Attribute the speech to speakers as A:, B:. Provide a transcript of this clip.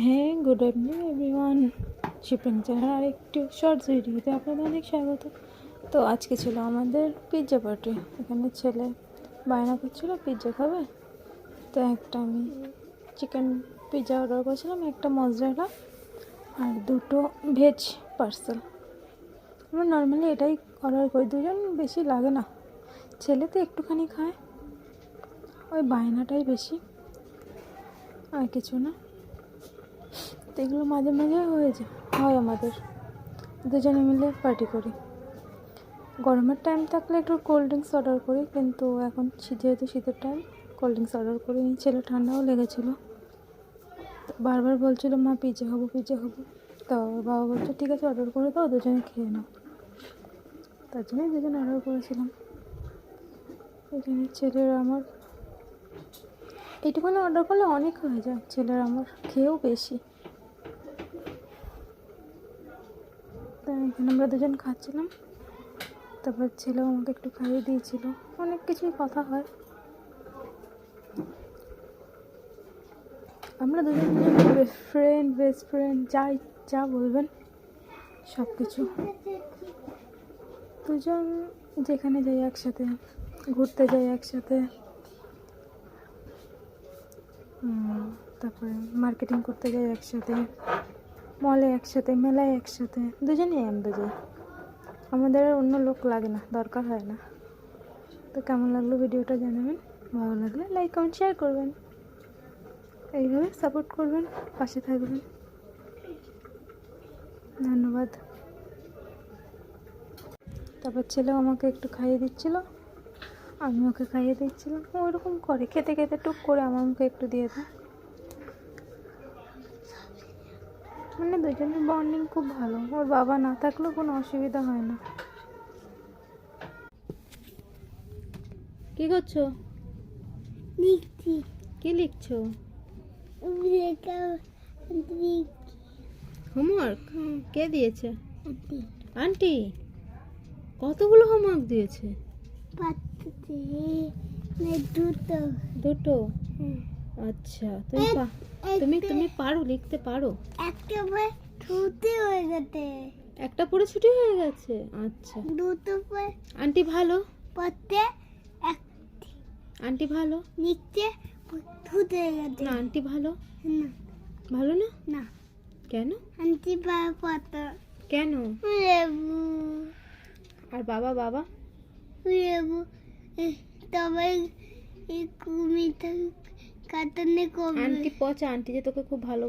A: হ্যাঁ, good evening everyone. Shipping channel আর একটু শর্টস ভিডিওতে আপনাদের অনেক স্বাগত। তো আজকে ছিল আমাদের পিৎজা পার্টি। এখানে ছেলে বায়না করছিল পিৎজা খাবে, তো একটা আমি চিকেন পিৎজা অর্ডার করেছিলাম, একটা মজরেলা আর দুটো ভেজ পার্সেল। আমরা নর্মালি এটাই অর্ডার করি, দুজন বেশি লাগে না, ছেলে তো একটুখানি খায়, ওই বায়নাটাই বেশি, আর কিছু না। তো এগুলো মাঝে মাঝে হয় আমাদের, দুজনে মিলে পার্টি করি। গরমের টাইম থাকলে একটু কোল্ড ড্রিঙ্কস অর্ডার করি, কিন্তু এখন যেহেতু শীতের টাইম কোল্ড ড্রিঙ্কস অর্ডার করিনি। ছেলে ঠান্ডাও লেগেছিলো, বারবার বলছিল মা পিৎজা হবো পিৎজা হবো। তো বাবা বলছে ঠিক আছে অর্ডার করে দাও, দুজনে খেয়ে নাও। তার জন্যই দুজনে অর্ডার করেছিলাম। এখানে ছেলের আমার এইটুকুনি অর্ডার করলে অনেক হয়ে যায়, ছেলের আমার খেয়েও বেশি। তাই এখানে আমরা দুজন খাচ্ছিলাম, তারপর ছেলেও আমাকে একটু খাইয়ে দিয়েছিল। অনেক কিছুই কথা হয়, আমরা দুজন ফ্রেন্ড, বেস্ট ফ্রেন্ড, যা বলবেন সব কিছু। দুজন যেখানে যাই একসাথে, ঘুরতে যাই একসাথে, তারপরে মার্কেটিং করতে যাই একসাথে, মলে একসাথে, মেলায় একসাথে, দুজনেই আমরা যাই। আমাদের আর অন্য লোক লাগে না, দরকার হয় না। তো কেমন লাগলো ভিডিওটা জানাবেন, ভালো লাগলে লাইক কমেন্ট শেয়ার করবেন, এইভাবে সাপোর্ট করবেন, পাশে থাকবেন। ধন্যবাদ। তারপর ছেলেও আমাকে একটু খাইয়ে দিচ্ছিল, আমি ওকে খাইয়ে দিচ্ছিলাম। ওইরকম করে খেতে খেতে টুক করে আমার মুখে একটু দিয়ে দেয়। মানে দুজনের বন্ডিং খুব ভালো, ওর বাবা না থাকলেও কোনো অসুবিধা হয় না। কি করছো?
B: লিখছি।
A: কি লিখছো?
B: হোমওয়ার্ক।
A: হোমওয়ার্ক কে দিয়েছে? আন্টি। কতগুলো হোমওয়ার্ক দিয়েছে?
B: দুটো।
A: দুটো? আচ্ছা, তুমি পারো, লিখতে পারো?
B: একটা বই ছুটি হয়ে গেছে।
A: একটা পড়ে ছুটি হয়ে গেছে? আচ্ছা।
B: দুটো বই
A: আন্টি ভালো?
B: পড়তে
A: আন্টি ভালো?
B: লিখতে ছুটি হয়ে গেছে।
A: না আন্টি ভালো?
B: না
A: ভালো না?
B: না,
A: কেন?
B: আন্টি পড়তে
A: কেন?
B: লেবু
A: আর বাবা?
B: লেবু তবে কুমির কাটনে কমে।
A: আন্টি পচা, আন্টি যে তোকে খুব ভালো